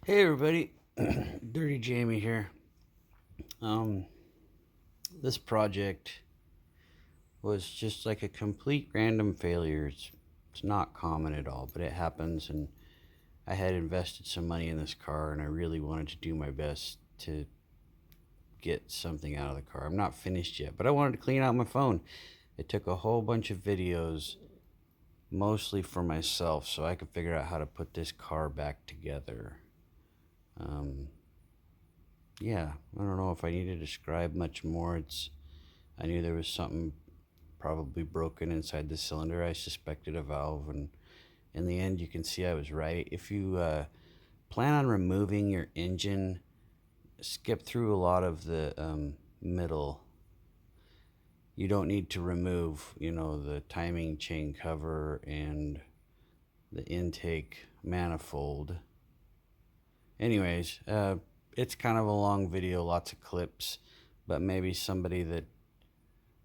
Hey everybody, Dirty Jamie here. This project was just like a complete random failure. It's not common at all, but it happens, and I had invested some money in this car and I really wanted to do my best to get something out of the car. I'm not finished yet, but I wanted to clean out my phone. It took a whole bunch of videos, mostly for myself, so I could figure out how to put this car back together. Yeah, I don't know if I need to describe much more. I knew there was something probably broken inside the cylinder. I suspected a valve, and in the end, you can see I was right. If you plan on removing your engine, skip through a lot of the middle. You don't need to remove, the timing chain cover and the intake manifold. Anyways, it's kind of a long video, lots of clips, but maybe somebody that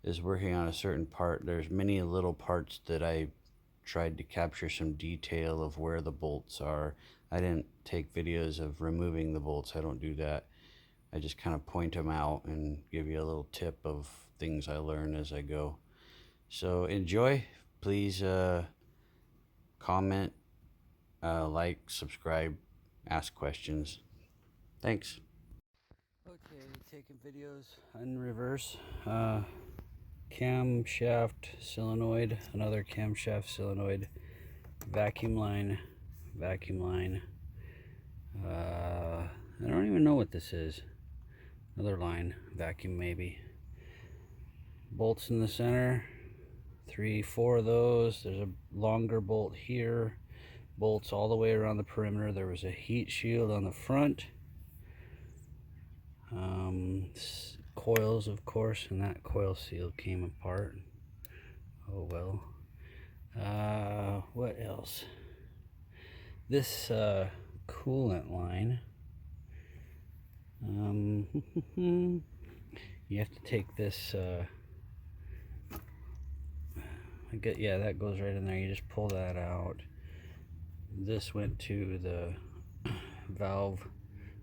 is working on a certain part, there's many little parts that I tried to capture some detail of where the bolts are. I didn't take videos of removing the bolts. I don't do that. I just kind of point them out and give you a little tip of things I learn as I go. So enjoy. Please comment, like, subscribe, ask questions. Thanks. Okay, taking videos in reverse. Camshaft solenoid, another camshaft solenoid, vacuum line. I don't even know what this is. Another line, vacuum maybe. Bolts in the center, 4 of those. There's a longer bolt here. Bolts all the way around the perimeter. There was a heat shield on the front. Coils, of course, and that coil seal came apart. Oh well. What else? This coolant line. You have to take this. Yeah, that goes right in there. You just pull that out. This went to the valve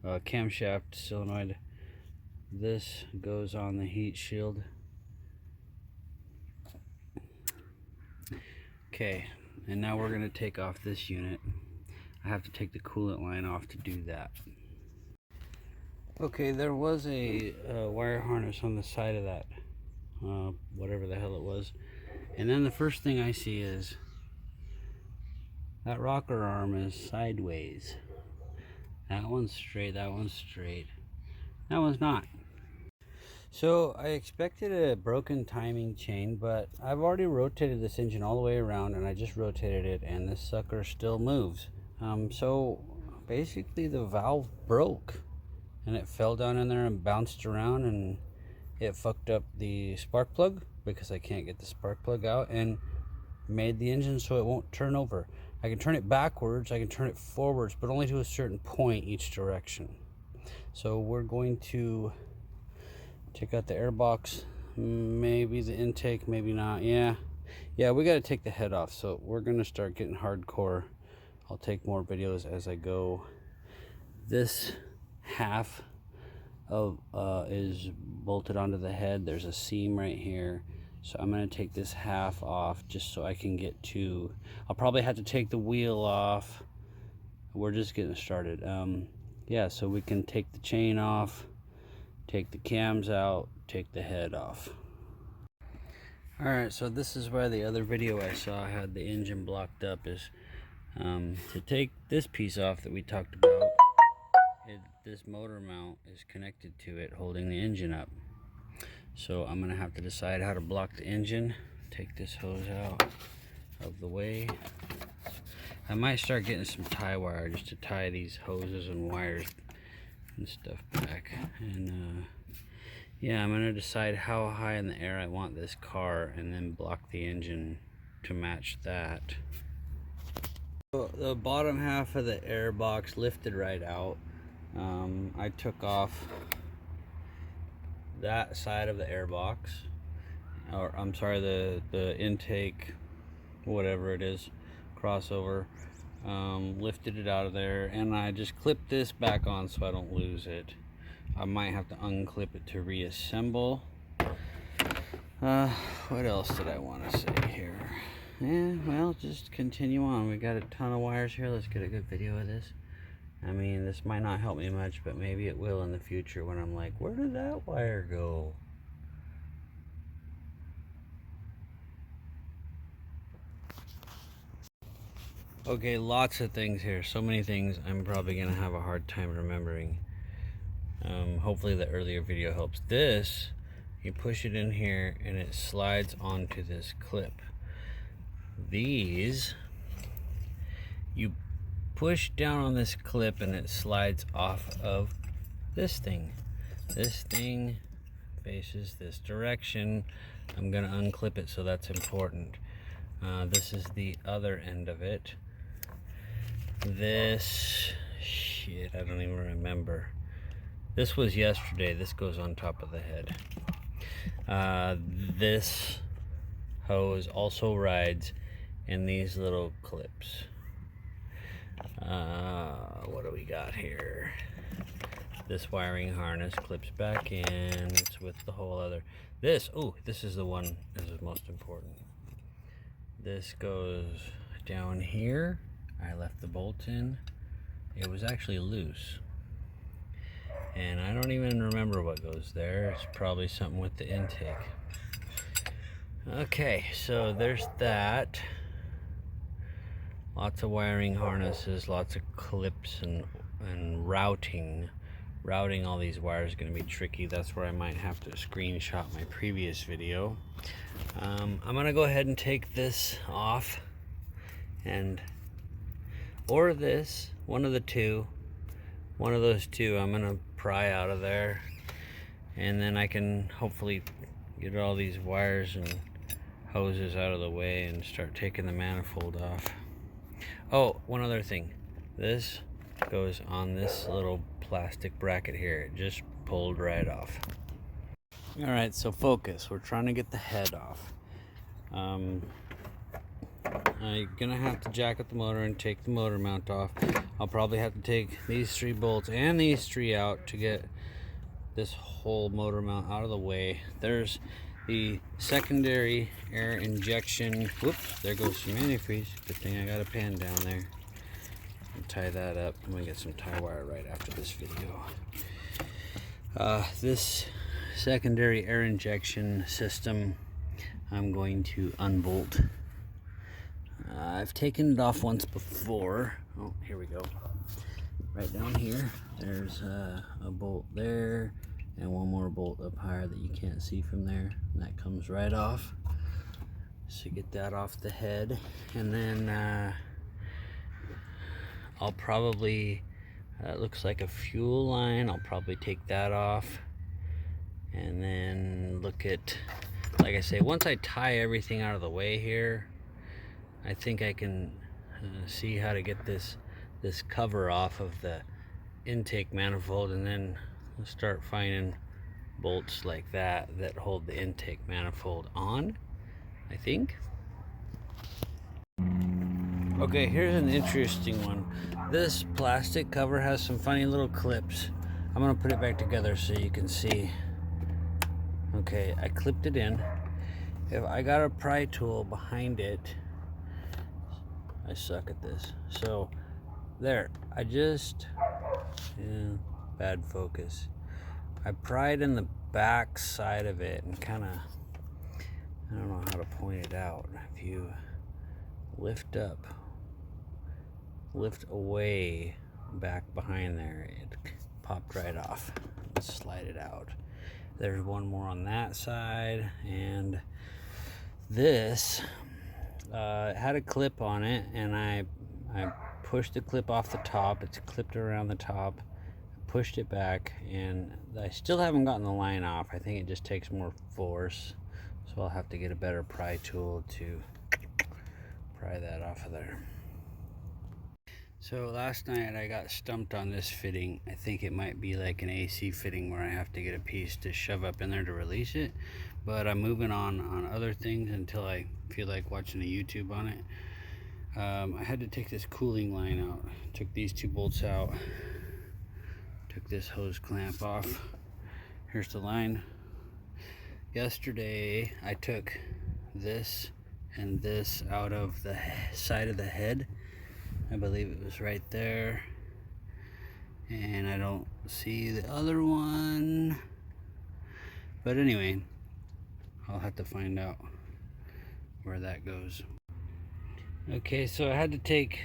camshaft solenoid. This goes on the heat shield. Okay, and now we're going to take off this unit. I have to take the coolant line off to do that. Okay, there was a wire harness on the side of that, whatever the hell it was. And then the first thing I see is that rocker arm is sideways. That one's straight, that one's straight. That one's not. So I expected a broken timing chain, but I've already rotated this engine all the way around, and I just rotated it, and this sucker still moves. So basically the valve broke, and it fell down in there and bounced around, and it fucked up the spark plug because I can't get the spark plug out, and made the engine so it won't turn over. I can turn it backwards, I can turn it forwards, but only to a certain point each direction. So we're going to take out the air box, maybe the intake, maybe not. Yeah, we got to take the head off, so we're going to start getting hardcore. I'll take more videos as I go. This half of is bolted onto the head. There's a seam right here, so I'm going to take this half off just so I can get to. I'll probably have to take the wheel off. We're just getting started. Yeah, so we can take the chain off, take the cams out, take the head off. Alright, so this is where the other video I saw had the engine blocked up, is to take this piece off that we talked about. This motor mount is connected to it, holding the engine up. So I'm going to have to decide how to block the engine. Take this hose out of the way. I might start getting some tie wire just to tie these hoses and wires and stuff back. And yeah, I'm going to decide how high in the air I want this car, and then block the engine to match that. So the bottom half of the air box lifted right out. I took off that side of the air box, or I'm sorry, the intake, whatever it is, crossover. lifted it out of there, and I just clipped this back on so I don't lose it. I might have to unclip it to reassemble. What else did I want to say here? Yeah, well, just continue on. We got a ton of wires here. Let's get a good video of this. I mean, this might not help me much, but maybe it will in the future when I'm like, where did that wire go? Okay, lots of things here. So many things I'm probably going to have a hard time remembering. Hopefully the earlier video helps. This, you push it in here and it slides onto this clip. These, you push down on this clip and it slides off of this thing. This thing faces this direction. I'm going to unclip it, so that's important. This is the other end of it. This, shit, I don't even remember. This was yesterday. This goes on top of the head. This hose also rides in these little clips. What do we got here? This wiring harness clips back in. It's with the whole other. This, oh, this is the one that is most important. This goes down here. I left the bolt in. It was actually loose. And I don't even remember what goes there. It's probably something with the intake. Okay, so there's that. Lots of wiring harnesses, lots of clips and routing. Routing all these wires is going to be tricky. That's where I might have to screenshot my previous video. I'm going to go ahead and take this off, or this, one of the two. One of those two I'm going to pry out of there, and then I can hopefully get all these wires and hoses out of the way and start taking the manifold off. Oh, one other thing. This goes on this little plastic bracket here. It just pulled right off. Alright, so focus. We're trying to get the head off. I'm gonna have to jack up the motor and take the motor mount off. I'll probably have to take these 3 bolts and these 3 out to get this whole motor mount out of the way. There's the secondary air injection. Whoops, there goes some antifreeze. Good thing I got a pan down there. I'll tie that up. I'm gonna get some tie wire right after this video. This secondary air injection system, I'm going to unbolt. I've taken it off once before. Oh, here we go. Right down here, there's a bolt there, and one more bolt up higher that you can't see from there. And that comes right off. So get that off the head, and then I'll probably, it looks like a fuel line. I'll probably take that off, and then look at, like I say, once I tie everything out of the way here, I think I can see how to get this cover off of the intake manifold, and then start finding bolts like that hold the intake manifold on, I think. Okay, here's an interesting one. This plastic cover has some funny little clips. I'm gonna put it back together so you can see. Okay, I clipped it in. If I got a pry tool behind it, I suck at this. So there, I just, bad focus. I pried in the back side of it and kind of, I don't know how to point it out. If you lift away back behind there, it popped right off. Let's slide it out. There's one more on that side, and this had a clip on it, and I pushed the clip off the top. It's clipped around the top, pushed it back, and I still haven't gotten the line off. I think it just takes more force, so I'll have to get a better pry tool to pry that off of there. So last night I got stumped on this fitting. I think it might be like an AC fitting where I have to get a piece to shove up in there to release it, but I'm moving on other things until I feel like watching a YouTube on it. I had to take this cooling line out. Took these 2 bolts out. Took this hose clamp off. Here's the line. Yesterday I took this and this out of the side of the head. I believe it was right there. And I don't see the other one. But anyway, I'll have to find out where that goes. Okay, so I had to take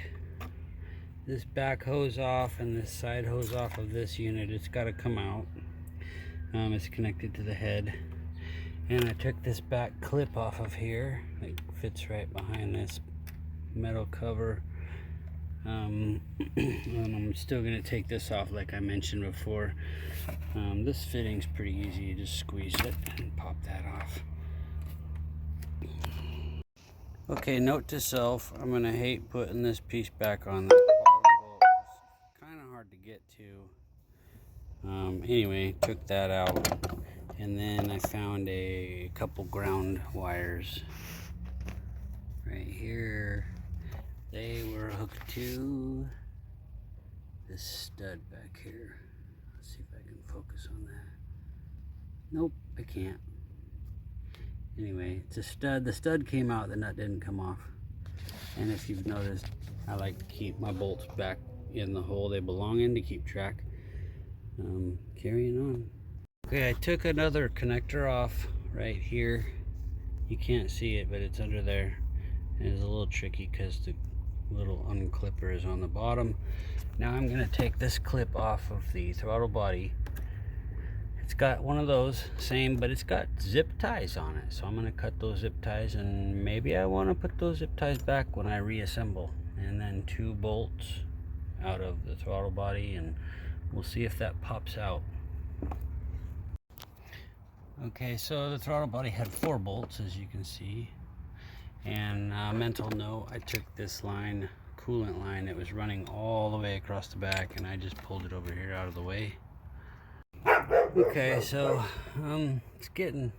this back hose off and this side hose off of this unit. It's got to come out. It's connected to the head. And I took this back clip off of here. It fits right behind this metal cover. And I'm still going to take this off like I mentioned before. This fitting's pretty easy. You just squeeze it and pop that off. Okay, note to self, I'm going to hate putting this piece back on. That bottom bolt is kind of hard to get to. Anyway, took that out. And then I found a couple ground wires right here. They were hooked to this stud back here. Let's see if I can focus on that. Nope, I can't. Anyway, it's a stud. The stud came out, the nut didn't come off. And if you've noticed, I like to keep my bolts back in the hole they belong in to keep track. Carrying on. Okay, I took another connector off right here. You can't see it, but it's under there. And it's a little tricky because the little unclipper is on the bottom. Now I'm going to take this clip off of the throttle body. It's got one of those, same, but it's got zip ties on it. So I'm going to cut those zip ties, and maybe I want to put those zip ties back when I reassemble. And then 2 bolts out of the throttle body, and we'll see if that pops out. Okay, so the throttle body had 4 bolts, as you can see. And mental note, I took this line, coolant line, it was running all the way across the back, and I just pulled it over here out of the way. Okay, so it's getting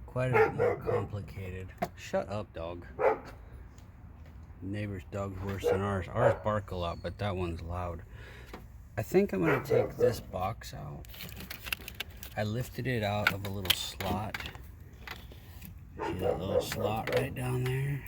quite a bit more complicated. Shut up, dog. Neighbor's dog's worse than ours. Ours bark a lot, but that one's loud. I think I'm going to take this box out. I lifted it out of a little slot. See that little slot right down there?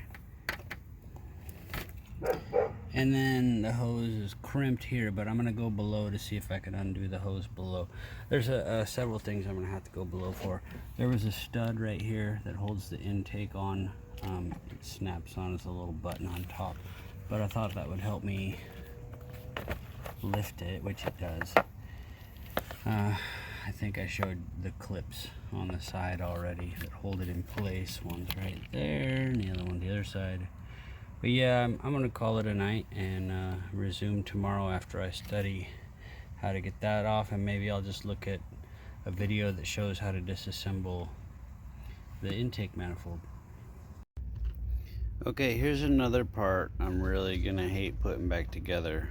And then the hose is crimped here, but I'm going to go below to see if I can undo the hose below. There's several things I'm going to have to go below for. There was a stud right here that holds the intake on. It snaps on as a little button on top. But I thought that would help me lift it, which it does. I think I showed the clips on the side already that hold it in place. One's right there, and the other one the other side. But yeah, I'm going to call it a night and resume tomorrow after I study how to get that off, and maybe I'll just look at a video that shows how to disassemble the intake manifold. Okay, here's another part I'm really going to hate putting back together.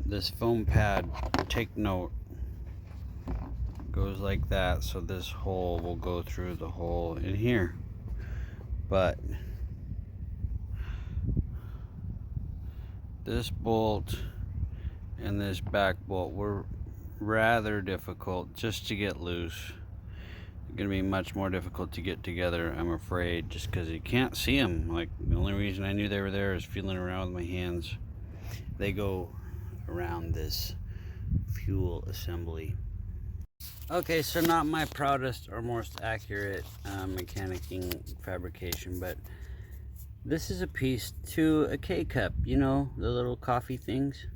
This foam pad, take note, goes like that, so this hole will go through the hole in here. But this bolt and this back bolt were rather difficult just to get loose. They're going to be much more difficult to get together, I'm afraid, just because you can't see them. Like, the only reason I knew they were there is feeling around with my hands. They go around this fuel assembly. Okay, so not my proudest or most accurate mechanicking fabrication, but this is a piece to a K-cup, you know, the little coffee things.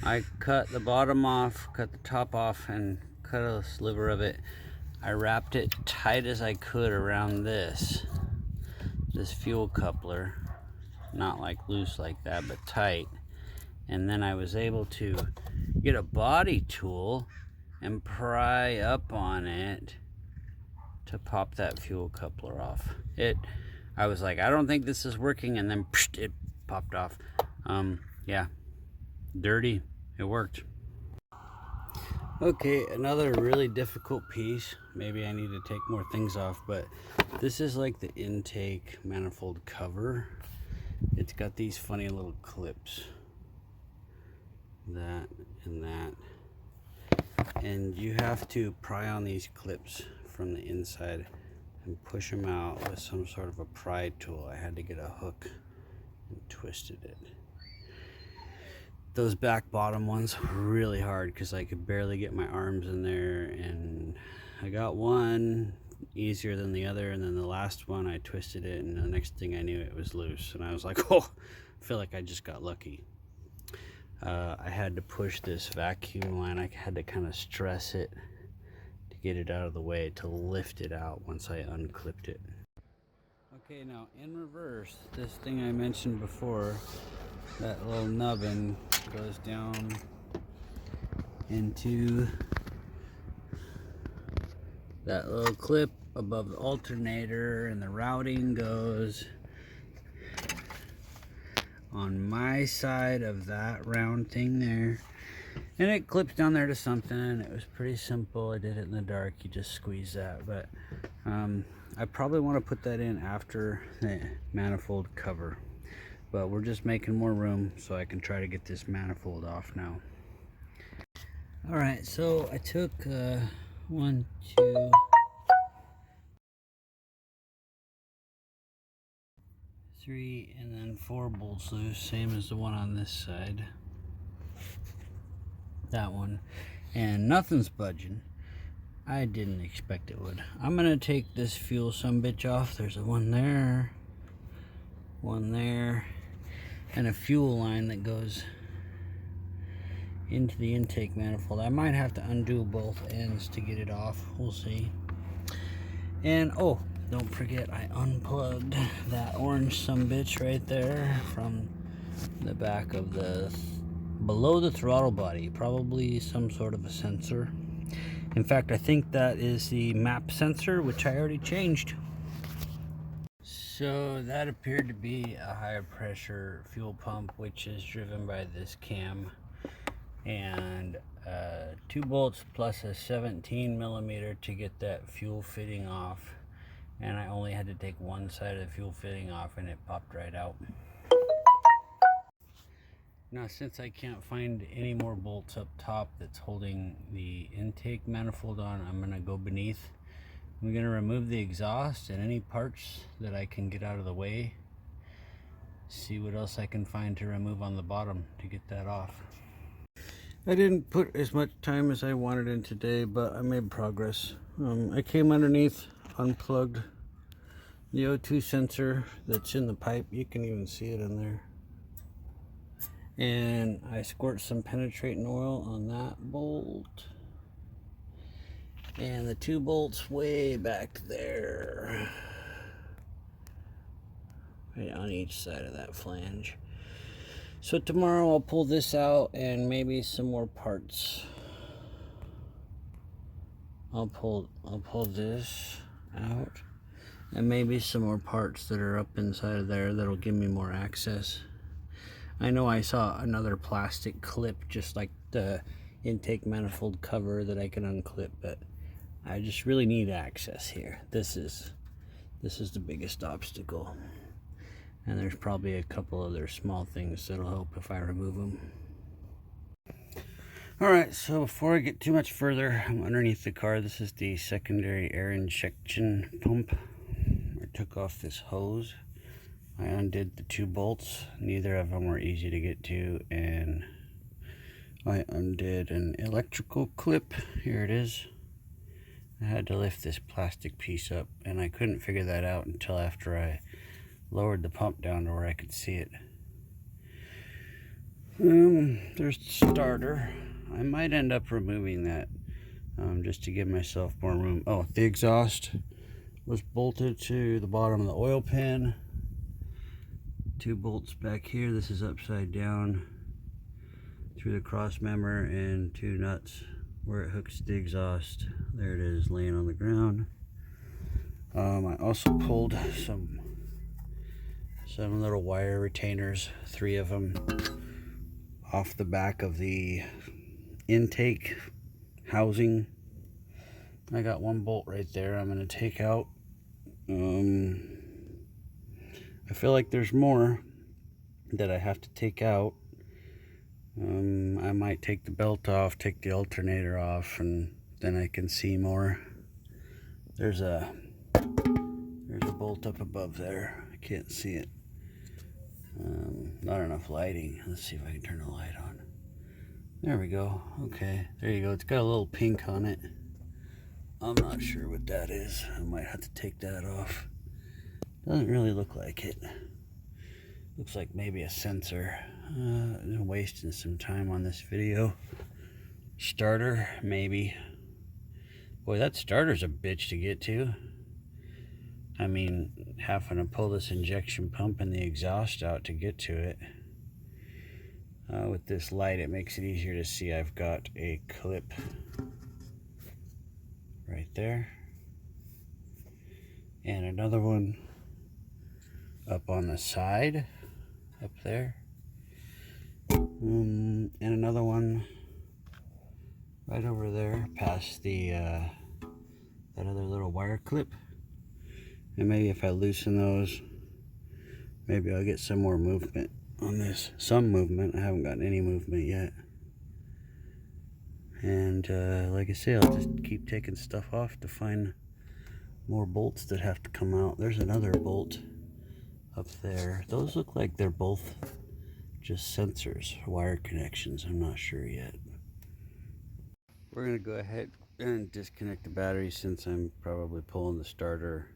I cut the bottom off, cut the top off, and cut a sliver of it. I wrapped it tight as I could around this fuel coupler, not like loose like that, but tight. And then I was able to get a body tool and pry up on it to pop that fuel coupler off. I was like, I don't think this is working, and then it popped off. Yeah, dirty. It worked. Okay, another really difficult piece. Maybe I need to take more things off, but this is like the intake manifold cover. it's got these funny little clips, that and that, and you have to pry on these clips from the inside and push them out with some sort of a pry tool. I had to get a hook and twisted it. Those back bottom ones were really hard because I could barely get my arms in there, and I got one easier than the other, and then the last one I twisted it, and the next thing I knew it was loose, and I was like, oh, I feel like I just got lucky. I had to push this vacuum line. I had to kind of stress it to get it out of the way to lift it out once I unclipped it. Okay, now in reverse, this thing I mentioned before, that little nubbin goes down into that little clip above the alternator, and the routing goes on my side of that round thing there, and it clips down there to something. It was pretty simple. I did it in the dark. You just squeeze that, but I probably want to put that in after the manifold cover, but we're just making more room so I can try to get this manifold off now. All right, so I took 1, 2, 3, and then 4 bolts loose, same as the one on this side. That one, and nothing's budging. I didn't expect it would. I'm gonna take this fuel sumbitch off. There's a one there, and a fuel line that goes into the intake manifold. I might have to undo both ends to get it off. We'll see. And oh, don't forget, I unplugged that orange sumbitch right there from the back of the below the throttle body. Probably some sort of a sensor. In fact, I think that is the map sensor, which I already changed. So that appeared to be a higher pressure fuel pump, which is driven by this cam, and 2 bolts plus a 17mm to get that fuel fitting off, and I only had to take one side of the fuel fitting off and it popped right out. Now, since I can't find any more bolts up top that's holding the intake manifold on, I'm gonna go beneath. I'm gonna remove the exhaust and any parts that I can get out of the way. See what else I can find to remove on the bottom to get that off. I didn't put as much time as I wanted in today, but I made progress. I came underneath, unplugged the O2 sensor that's in the pipe. You can even see it in there. And I squirt some penetrating oil on that bolt. And the 2 bolts way back there. Right on each side of that flange. So tomorrow I'll pull this out and maybe some more parts. I'll pull this out and maybe some more parts that are up inside of there that'll give me more access. I know I saw another plastic clip just like the intake manifold cover that I can unclip, but I just really need access here. This is the biggest obstacle. And there's probably a couple other small things that'll help if I remove them. Alright, so before I get too much further, I'm underneath the car. This is the secondary air injection pump. I took off this hose. I undid the 2 bolts. Neither of them were easy to get to, and I undid an electrical clip. Here it is. I had to lift this plastic piece up, and I couldn't figure that out until after I lowered the pump down to where I could see it. There's the starter. I might end up removing that just to give myself more room. Oh, the exhaust was bolted to the bottom of the oil pan. 2 bolts back here. This is upside down through the cross member, and 2 nuts where it hooks the exhaust. There it is, laying on the ground. I also pulled some little wire retainers, 3 of them, off the back of the intake housing. I got 1 bolt right there I'm going to take out. I feel like there's more. that I have to take out. I might take the belt off, take the alternator off, and then I can see more. There's a bolt up above there. I can't see it. Not enough lighting. Let's see if I can turn the light on. There we go. Okay, there you go. It's got a little pink on it. I'm not sure what that is. I might have to take that off. Doesn't really look like it. Looks like maybe a sensor. Wasting some time on this video. Starter, maybe. Boy, that starter's a bitch to get to. I mean, having to pull this injection pump and the exhaust out to get to it. With this light, it makes it easier to see. I've got a clip right there. And another one up on the side, up there. And another one right over there past the that other little wire clip. And maybe if I loosen those, maybe I'll get some more movement on this. Some movement. I haven't gotten any movement yet. And like I say, I'll just keep taking stuff off to find more bolts that have to come out. There's another bolt up there. Those look like they're both just sensors, wire connections. I'm not sure yet. We're gonna go ahead and disconnect the battery since I'm probably pulling the starter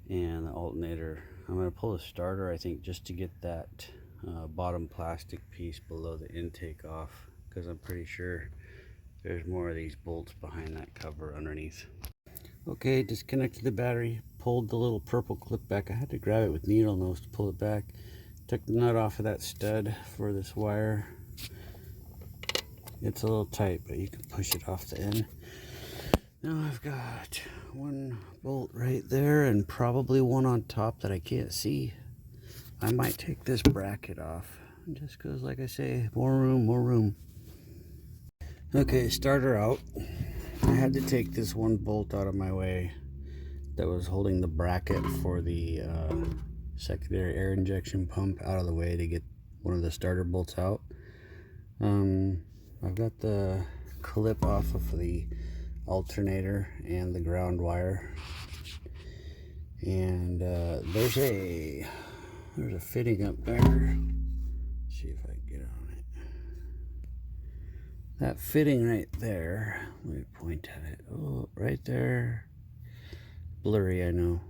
and the alternator. I'm gonna pull the starter, I think, just to get that bottom plastic piece below the intake off, because I'm pretty sure there's more of these bolts behind that cover underneath. Okay, disconnected the battery, pulled the little purple clip back. I had to grab it with needle nose to pull it back. Took the nut off of that stud for this wire. It's a little tight, but you can push it off the end. Now I've got one bolt right there and probably one on top that I can't see. I might take this bracket off just because, like I say, more room, more room. Okay, starter out. I had to take this one bolt out of my way that was holding the bracket for the secondary air injection pump out of the way to get one of the starter bolts out. I've got the clip off of the alternator and the ground wire, and there's a fitting up there. Let's see if I can get on it. That fitting right there, let me point at it. Oh, right there. Blurry, I know.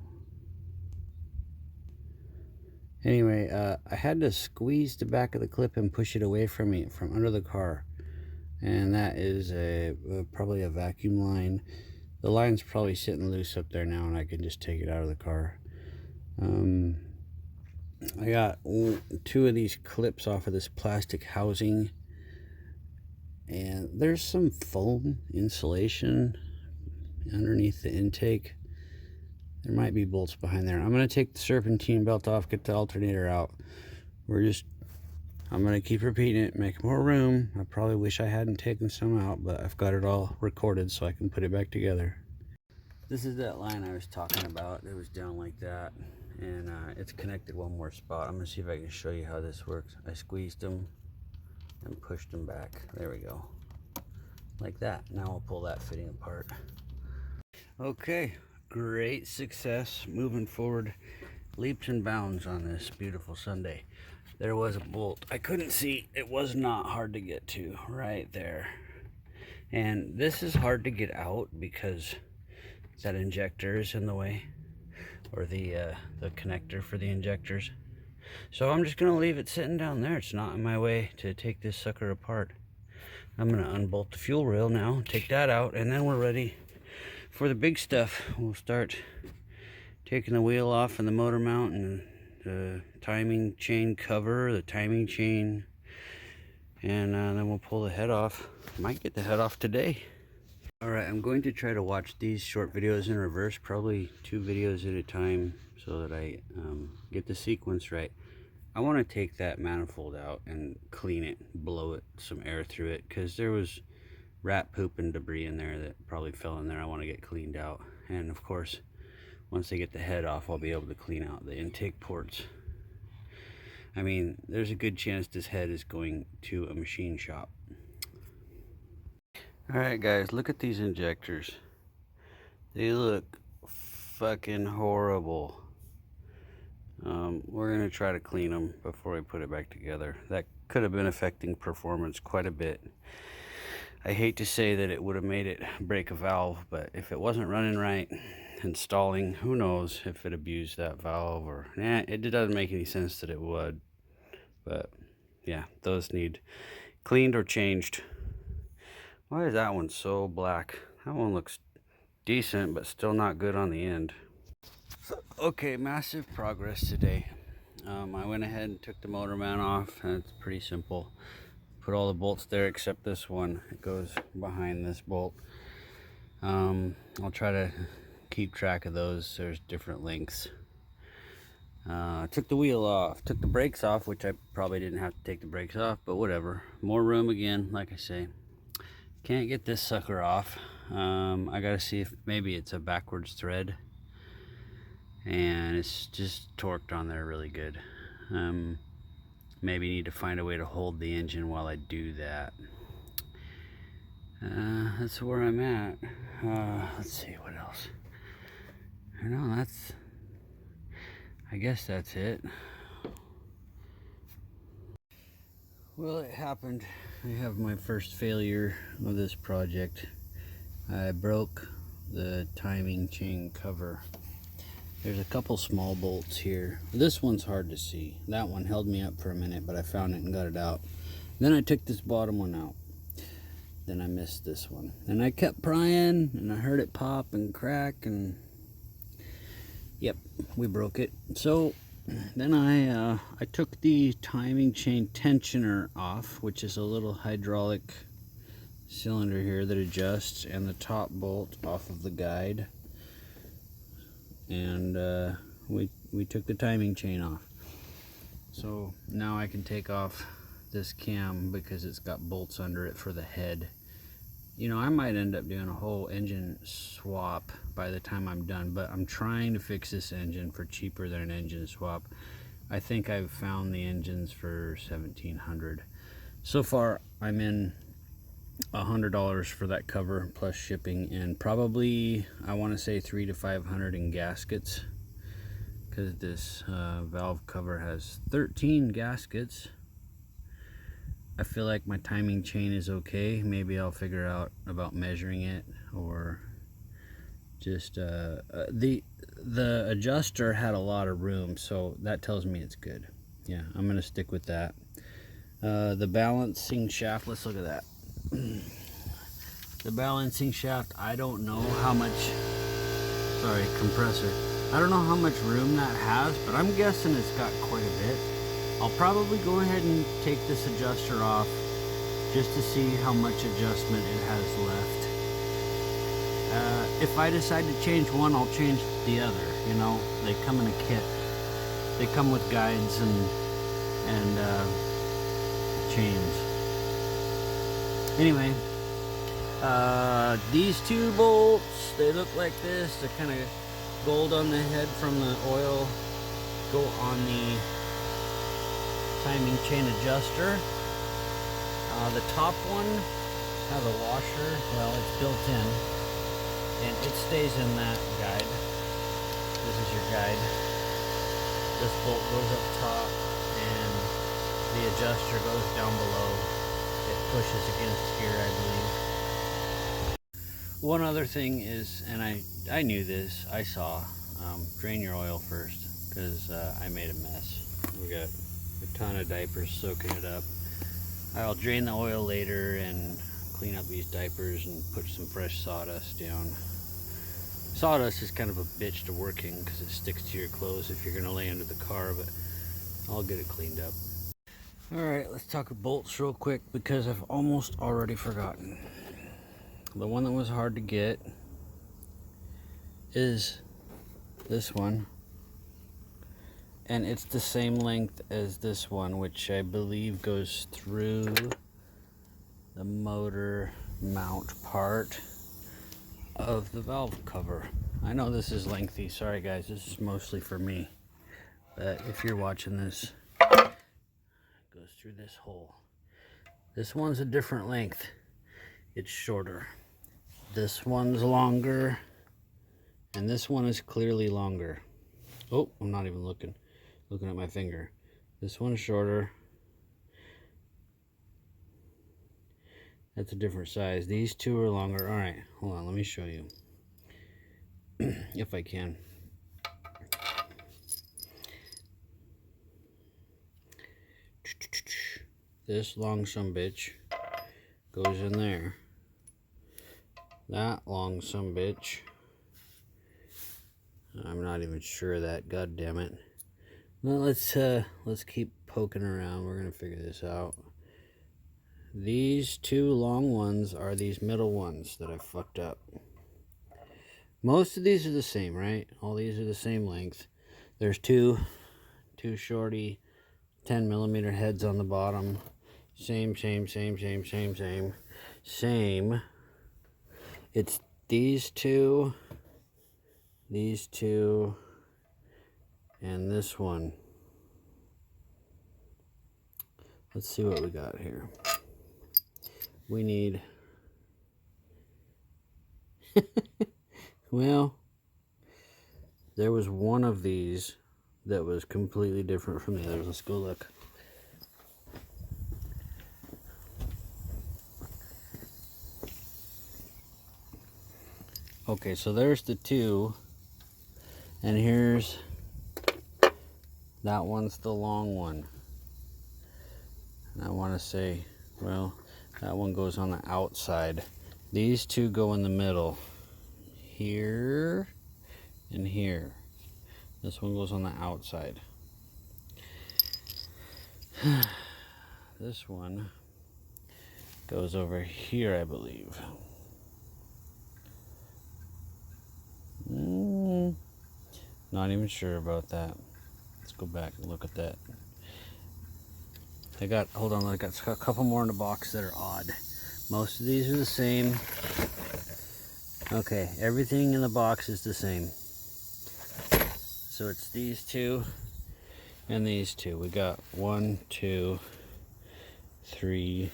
Anyway, I had to squeeze the back of the clip and push it away from me, from under the car. And that is probably a vacuum line. The line's probably sitting loose up there now, and I can just take it out of the car. I got two of these clips off of this plastic housing, and there's some foam insulation underneath the intake. There might be bolts behind there. I'm going to take the serpentine belt off, get the alternator out. I'm going to keep repeating it, make more room. I probably wish I hadn't taken some out, but I've got it all recorded so I can put it back together. This is that line I was talking about. It was down like that, and it's connected one more spot. I'm going to see if I can show you how this works. I squeezed them and pushed them back. There we go. Like that. Now I'll pull that fitting apart. Okay, great success. Moving forward leaps and bounds on this beautiful Sunday. There was a bolt I couldn't see. It was not hard to get to, right there. And this is hard to get out because that injector is in the way, or the connector for the injectors. So I'm just gonna leave it sitting down there. It's not in my way to take this sucker apart. I'm gonna unbolt the fuel rail now, take that out, and then we're ready for the big stuff. We'll start taking the wheel off and the motor mount and the timing chain cover, the timing chain, and then we'll pull the head off. Might get the head off today. Alright, I'm going to try to watch these short videos in reverse, probably 2 videos at a time, so that I get the sequence right. I want to take that manifold out and clean it, blow it, some air through it, because there was rat poop and debris in there that probably fell in there. I want to get cleaned out. And of course, once I get the head off, I'll be able to clean out the intake ports. I mean, there's a good chance this head is going to a machine shop. Alright guys, look at these injectors. They look fucking horrible. We're going to try to clean them before we put it back together. That could have been affecting performance quite a bit. I hate to say that it would have made it break a valve, but if it wasn't running right and stalling, who knows if it abused that valve or... it doesn't make any sense that it would. But yeah, those need cleaned or changed. Why is that one so black? That one looks decent, but still not good on the end. Okay, massive progress today. I went ahead and took the motor mount off, and it's pretty simple. Put all the bolts there except this one. It goes behind this bolt. I'll try to keep track of those. There's different lengths. Took the wheel off, took the brakes off, which I probably didn't have to take the brakes off, but whatever. More room again, like I say. Can't get this sucker off. I gotta see if maybe it's a backwards thread, and it's just torqued on there really good. Maybe need to find a way to hold the engine while I do that. That's where I'm at. Let's see what else. I know I guess that's it. Well, it happened. I have my first failure of this project. I broke the timing chain cover. There's a couple small bolts here. This one's hard to see. That one held me up for a minute, but I found it and got it out. Then I took this bottom one out. Then I missed this one. And I kept prying, and I heard it pop and crack, and yep, we broke it. So then I took the timing chain tensioner off, which is a little hydraulic cylinder here that adjusts, and the top bolt off of the guide. And we took the timing chain off. So now I can take off this cam because it's got bolts under it for the head. You know, I might end up doing a whole engine swap by the time I'm done, but I'm trying to fix this engine for cheaper than an engine swap. I think I've found the engines for $1,700. So far, I'm in $100 for that cover plus shipping, and probably I want to say $300 to $500 in gaskets, because this valve cover has 13 gaskets. I feel like my timing chain is okay. Maybe I'll figure out about measuring it, or just the adjuster had a lot of room, so that tells me it's good. Yeah, I'm gonna stick with that. The balancing shaft, let's look at that. The balancing shaft, I don't know how much, sorry, compressor, I don't know how much room that has, but I'm guessing it's got quite a bit. I'll probably go ahead and take this adjuster off just to see how much adjustment it has left. If I decide to change one, I'll change the other. You know, they come in a kit. They come with guides and chains. Anyway, these two bolts, they look like this. They're kind of gold on the head from the oil. Go on the timing chain adjuster. The top one has a washer. Well, it's built in, and it stays in that guide. This is your guide. This bolt goes up top, and the adjuster goes down below. It pushes against here, I believe. One other thing is, and I knew this, I saw, drain your oil first, because I made a mess. We got a ton of diapers soaking it up. I'll drain the oil later and clean up these diapers and put some fresh sawdust down. Sawdust is kind of a bitch to work in because it sticks to your clothes if you're going to lay under the car, but I'll get it cleaned up. Alright, let's talk bolts real quick because I've almost already forgotten. The one that was hard to get is this one. And it's the same length as this one, which I believe goes through the motor mount part of the valve cover. I know this is lengthy. Sorry guys, this is mostly for me. But if you're watching this, through this hole. This one's a different length. It's shorter. This one's longer, and this one is clearly longer. Oh, I'm not even looking at my finger. This one's shorter. That's a different size. These two are longer. All right, hold on, let me show you. If I can. This long sumbitch goes in there. That long sumbitch, I'm not even sure of that, god damn it. Well, let's keep poking around. We're gonna figure this out. These two long ones are these middle ones that I fucked up. Most of these are the same, right? All these are the same length. There's two shorty 10mm heads on the bottom. Same. It's these two, and this one. Let's see what we got here. We need, well, there was one of these that was completely different from the others. Let's go look. Okay, so there's the two, and here's, that one's the long one. And I want to say, well, that one goes on the outside. These two go in the middle, here and here. This one goes on the outside. This one goes over here, I believe. Not even sure about that. Let's go back and look at that. Hold on, I got a couple more in the box that are odd. Most of these are the same. Okay, everything in the box is the same. So it's these two and these two. We got 1, 2, 3.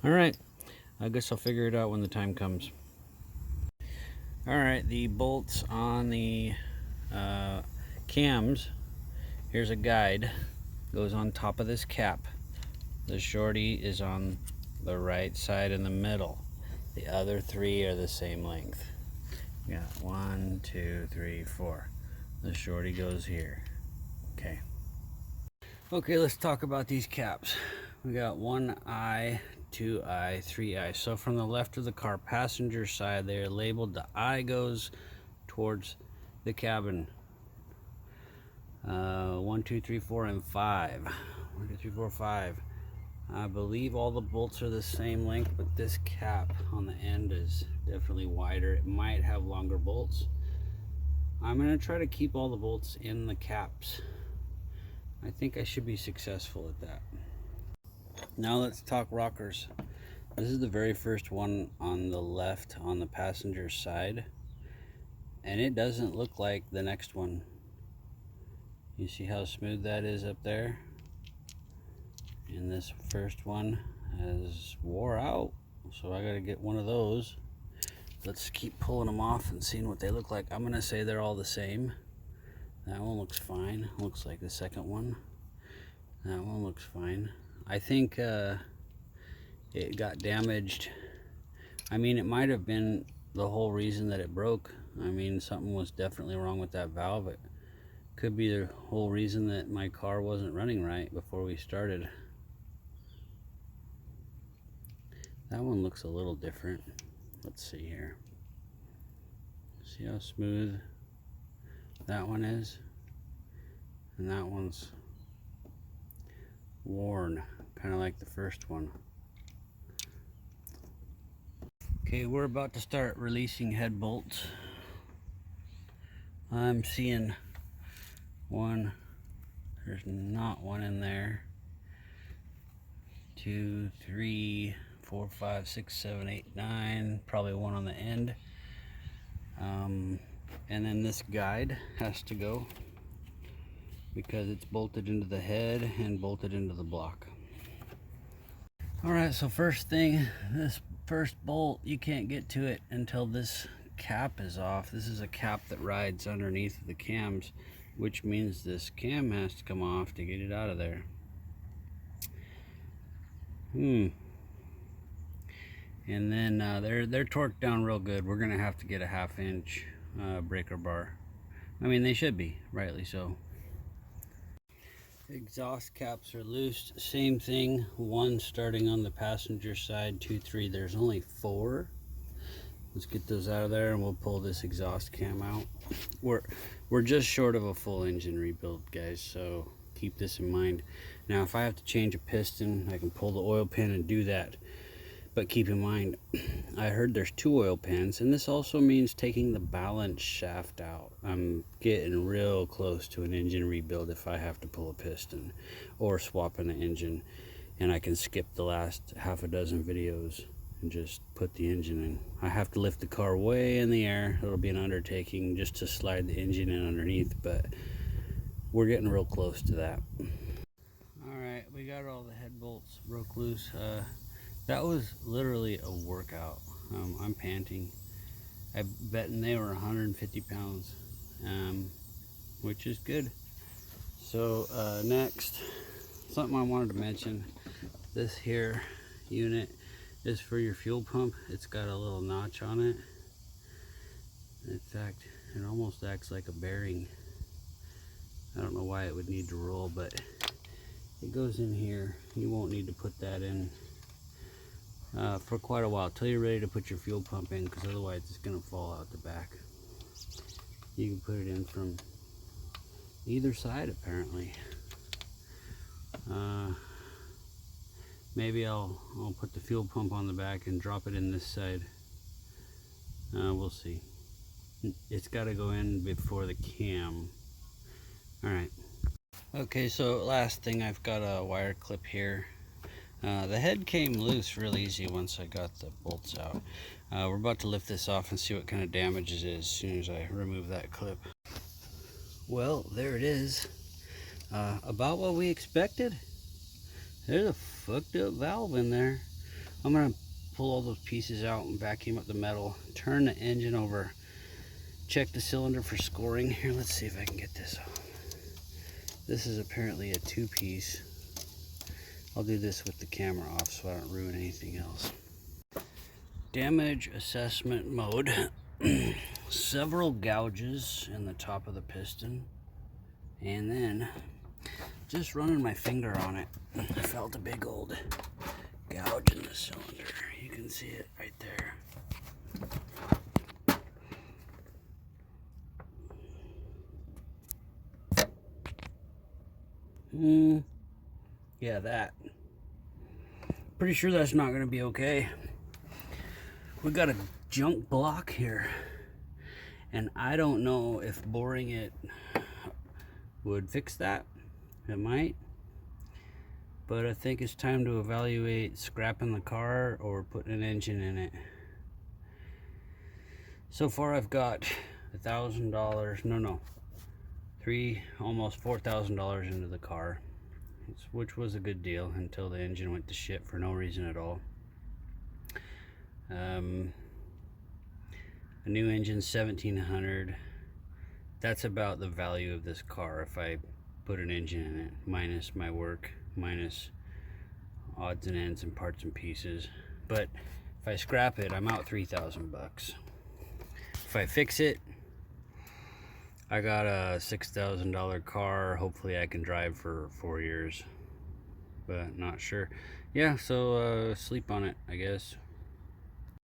All right, I guess I'll figure it out when the time comes. All right, the bolts on the cams. Here's a guide. Goes on top of this cap. The shorty is on the right side in the middle. The other three are the same length. We got 1, 2, 3, 4. The shorty goes here. Okay. Okay, let's talk about these caps. We got 1 eye, 2 eye, 3 eye. So from the left of the car passenger side, they're labeled. The eye goes towards the cabin. 1, 2, 3, 4, and 5. 1, 2, 3, 4, 5. I believe all the bolts are the same length, but this cap on the end is definitely wider. It might have longer bolts. I'm going to try to keep all the bolts in the caps. I think I should be successful at that. Now let's talk rockers. This is the very first one on the left on the passenger side, and it doesn't look like the next one. You see how smooth that is up there? And this first one has wore out, so I gotta get one of those. Let's keep pulling them off and seeing what they look like. I'm gonna say they're all the same. That one looks fine. Looks like the second one. That one looks fine. I think it got damaged. I mean, it might have been the whole reason that it broke. I mean, something was definitely wrong with that valve. It could be the whole reason that my car wasn't running right before we started. That one looks a little different. Let's see here. See how smooth that one is? And that one's worn, kind of like the first one. Okay, we're about to start releasing head bolts. I'm seeing one. There's not one in there. 2, 3, 4, 5, 6, 7, 8, 9. Probably one on the end. And then this guide has to go. because it's bolted into the head and bolted into the block. Alright, so first thing, this first bolt, you can't get to it until this cap is off. This is a cap that rides underneath the cams, which means this cam has to come off to get it out of there. And then they're torqued down real good. We're gonna have to get a 1/2 inch breaker bar. I mean, they should be, rightly so. Exhaust caps are loose. Same thing. One starting on the passenger side, 2, 3. There's only 4. Let's get those out of there, and we'll pull this exhaust cam out. We're just short of a full engine rebuild, guys. So keep this in mind. Now, if I have to change a piston, I can pull the oil pan and do that. But keep in mind, I heard there's 2 oil pans, and this also means taking the balance shaft out. I'm getting real close to an engine rebuild if I have to pull a piston or swap in the engine, and I can skip the last 6 videos and just put the engine in. I have to lift the car way in the air. It'll be an undertaking just to slide the engine in underneath, but we're getting real close to that. Alright, we got all the head bolts broke loose. That was literally a workout. I'm panting. I bet they were 150 pounds, which is good. So next, something I wanted to mention. This here unit is for your fuel pump. It's got a little notch on it. In fact, it almost acts like a bearing. I don't know why it would need to roll, but it goes in here. You won't need to put that in for quite a while till you're ready to put your fuel pump in, because otherwise it's going to fall out the back. You can put it in from either side apparently. Maybe I'll put the fuel pump on the back and drop it in this side. We'll see. It's got to go in before the cam. Alright. Okay, so last thing, I've got a wire clip here. The head came loose real easy once I got the bolts out. We're about to lift this off and see what kind of damage it is as soon as I remove that clip. Well, there it is. About what we expected. There's a fucked up valve in there. I'm gonna pull all those pieces out and vacuum up the metal, turn the engine over, check the cylinder for scoring. Here, let's see if I can get this off. This is apparently a 2-piece. I'll do this with the camera off so I don't ruin anything else. Damage assessment mode. Several gouges in the top of the piston, and then just running my finger on it, I felt a big old gouge in the cylinder. You can see it right there. Yeah, that. Pretty sure that's not going to be okay. We got a junk block here, and I don't know if boring it would fix that. It might, but I think it's time to evaluate scrapping the car or putting an engine in it. So far I've got $1,000, almost $4,000 into the car, which was a good deal until the engine went to shit for no reason at all. A new engine, $1,700. That's about the value of this car if I put an engine in it, minus my work, minus odds and ends and parts and pieces. But if I scrap it, I'm out $3,000. If I fix it, I got a $6,000 car. Hopefully I can drive for 4 years, but not sure. Yeah, so sleep on it, I guess.